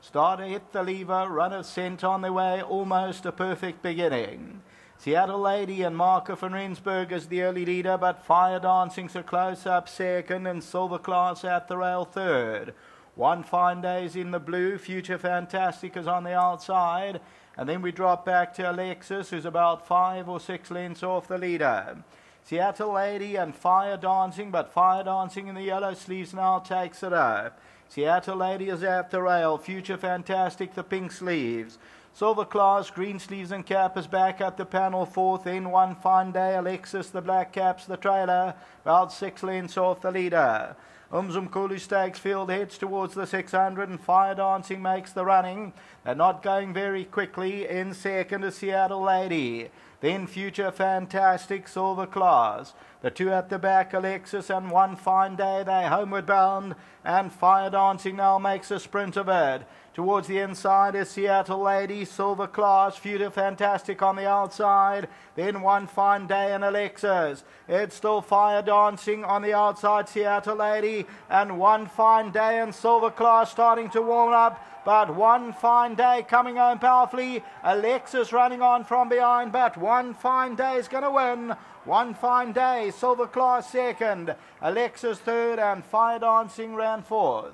Starter hit the lever, runners sent on their way, almost a perfect beginning. Seattle Lady and Marco van Rensburg is the early leader, but Fire Dancing's a close-up second and Silver Class at the rail third. One Fine Day's in the blue, Future Fantastic is on the outside, and then we drop back to Alexis, who's about 5 or 6 lengths off the leader. Seattle Lady and Fire Dancing, but Fire Dancing in the yellow sleeves now takes it up. Seattle Lady is at the rail, Future Fantastic the pink sleeves. Silver Class, green sleeves and cap is back at the panel fourth. Then One Fine Day, Alexis, the black caps, the trailer, about 6 lengths off the leader. Umzumkulu Stakes field heads towards the 600 and Fire Dancing makes the running. They're not going very quickly. In second is Seattle Lady. Then Future Fantastic, Silver Class. The two at the back, Alexis and One Fine Day, they homeward bound. And Fire Dancing now makes a sprint of it. Towards the inside is Seattle Lady, Silver Class, Future Fantastic on the outside. Then One Fine Day and Alexis. It's still Fire Dancing on the outside, Seattle Lady. And One Fine Day and Silver Class starting to warm up. But One Fine Day coming home powerfully. Alexis running on from behind, but One Fine Day is going to win. One Fine Day, Silver Class second. Alexis third and Fire Dancing ran fourth.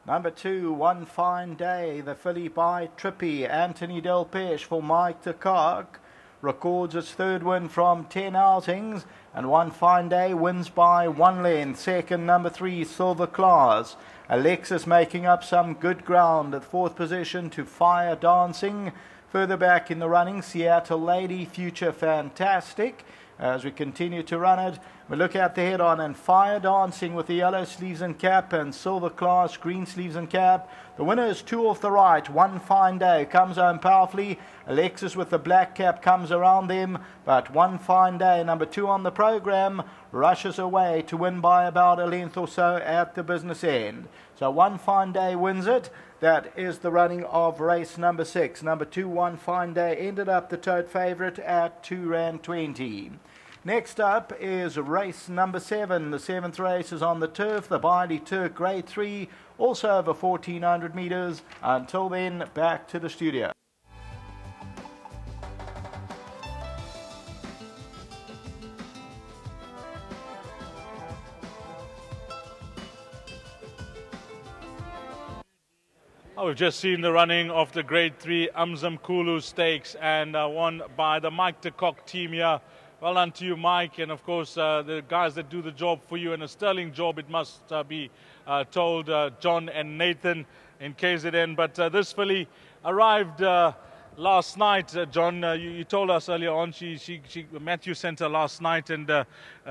Number 2, One Fine Day, the filly by Trippy, Anthony Delpeche for Mike de Kock. Records its third win from 10 outings, and One Fine Day wins by 1 length. Second, number 3, Silver Class. Alexis making up some good ground at fourth position to Fire Dancing. Further back in the running, Seattle Lady, Future Fantastic. As we continue to run it, we look at the head-on and Fire Dancing with the yellow sleeves and cap and Silver Class, green sleeves and cap. The winner is 2 off the right. One Fine Day comes home powerfully. Alexis with the black cap comes around them, but One Fine Day, number 2 on the program, rushes away to win by about a length or so at the business end. So One Fine Day wins it. That is the running of race number 6. Number 2, One Fine Day, ended up the tote favourite at R2.20. Next up is race number 7. The 7th race is on the turf, the Bailey Turk Grade 3, also over 1,400 metres. Until then, back to the studio. Oh, we've just seen the running of the Grade 3 Umzumkulu Stakes and won by the Mike de Kock team here. Well done to you, Mike, and of course the guys that do the job for you, and a sterling job it must be told, John and Nathan in KZN. But this filly arrived last night, John. You told us earlier on Matthew sent her last night, and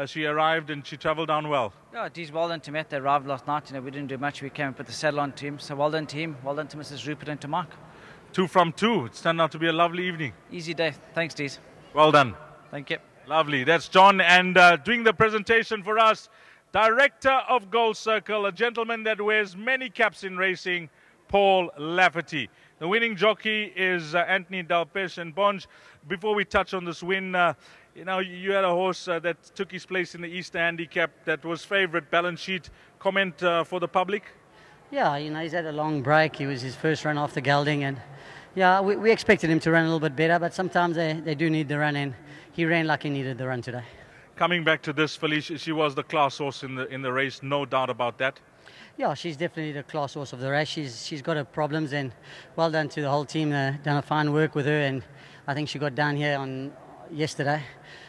she arrived and she travelled down well. Yeah, it is well done to Matt. They arrived last night. We didn't do much. We came and put the saddle on to him. So well done to him. Well done to Mrs. Rupert and to Mark. 2 from 2. It's turned out to be a lovely evening. Easy day. Thanks, Dees. Well done. Thank you. Lovely. That's John, and doing the presentation for us, Director of Gold Circle, a gentleman that wears many caps in racing, Paul Lafferty. The winning jockey is Anthony Delpeche. And Bonge, before we touch on this win, you know, you had a horse that took his place in the Easter Handicap that was favourite. Balance sheet. Comment for the public? Yeah, you know, he's had a long break. He was his first run after gelding, and yeah, we expected him to run a little bit better, but sometimes they do need the run, and he ran like he needed the run today. Coming back to this, Felicia, she was the class horse in the race, no doubt about that. Yeah, she's definitely the class horse of the race. She's got her problems, and well done to the whole team. Done a fine work with her, and I think she got down here on yesterday.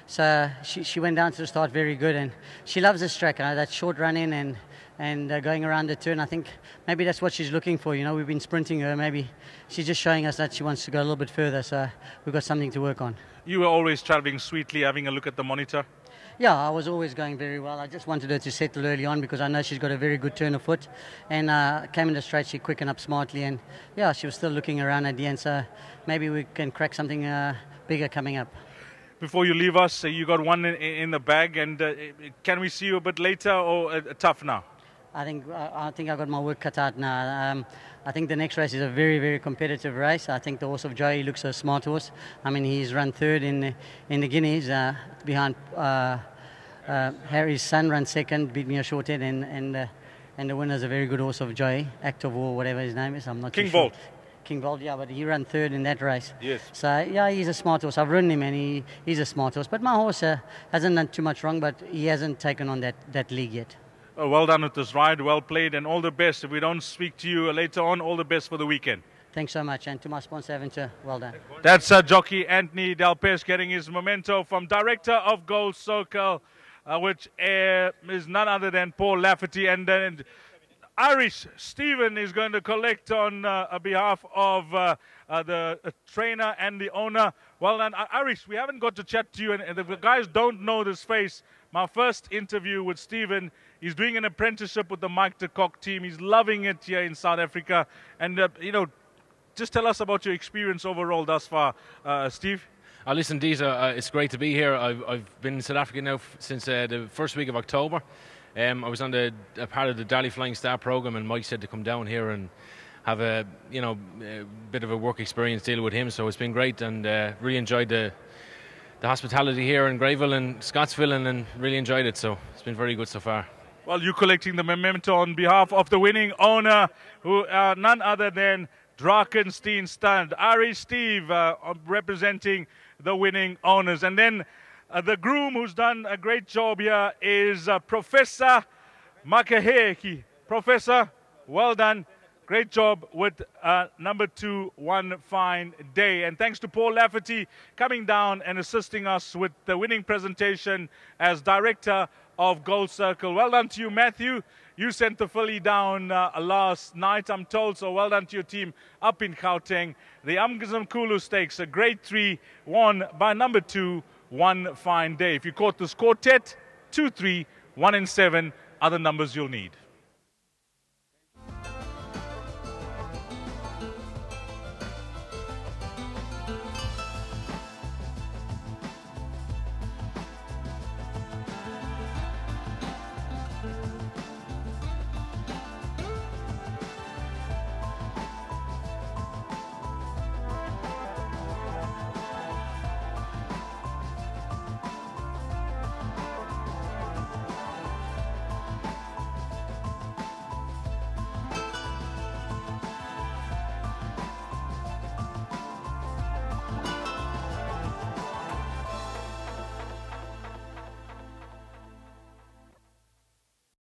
So she went down to the start very good, and she loves this track. That short run in and going around the turn. I think maybe that's what she's looking for. You know, we've been sprinting her. Maybe she's just showing us that she wants to go a little bit further. So we've got something to work on. You were always travelling sweetly, having a look at the monitor. Yeah, I was always going very well. I just wanted her to settle early on because I know she's got a very good turn of foot, and came in the straight, she quickened up smartly, and yeah, she was still looking around at the end, so maybe we can crack something bigger coming up. Before you leave us, you got one in the bag, and can we see you a bit later, or tough now? I think I got my work cut out now. I think the next race is a very, very competitive race. I think the horse of Joey looks a smart horse. I mean, he's run third in the Guineas behind Harry's son. Ran second, beat me a short head, and the winner's a very good horse of Joey, Active War, whatever his name is. I'm not too sure. King Bolt, yeah, but he ran third in that race. Yes. So, yeah, he's a smart horse. I've ridden him, and he's a smart horse. But my horse hasn't done too much wrong, but he hasn't taken on that league yet. Oh, well done with this ride, well played, and all the best. If we don't speak to you later on, all the best for the weekend. Thanks so much, and to my sponsor, Aventure, well done. That's jockey Anthony Delpes getting his memento from director of Gold Circle, which is none other than Paul Lafferty. And then Irish Stephen is going to collect on behalf of the trainer and the owner. Well done, Irish. We haven't got to chat to you, and the guys don't know this face. My first interview with Stephen. He's doing an apprenticeship with the Mike de Kock team. He's loving it here in South Africa. And, just tell us about your experience overall thus far, Steve. Listen, Deeza, it's great to be here. I've been in South Africa now since the first week of October. I was on a part of the Dali Flying Star program, and Mike said to come down here and have a bit of a work experience dealing with him. So it's been great, and really enjoyed the hospitality here in Greyville and Scottsville, and really enjoyed it. So it's been very good so far. Well, you're collecting the memento on behalf of the winning owner, who are none other than Drakenstein Stand. Irish Steve representing the winning owners. And then the groom who's done a great job here is Professor Makaheki. Professor, well done. Great job with number 2, One Fine Day. And thanks to Paul Lafferty coming down and assisting us with the winning presentation as director of Gold Circle. Well done to you, Matthew. You sent the filly down last night, I'm told, so well done to your team up in Gauteng. The Umzimkhulu Stakes, a grade 3, won by number 2, One Fine Day. If you caught this quartet, 2, 3, 1 and 7 are the numbers you'll need.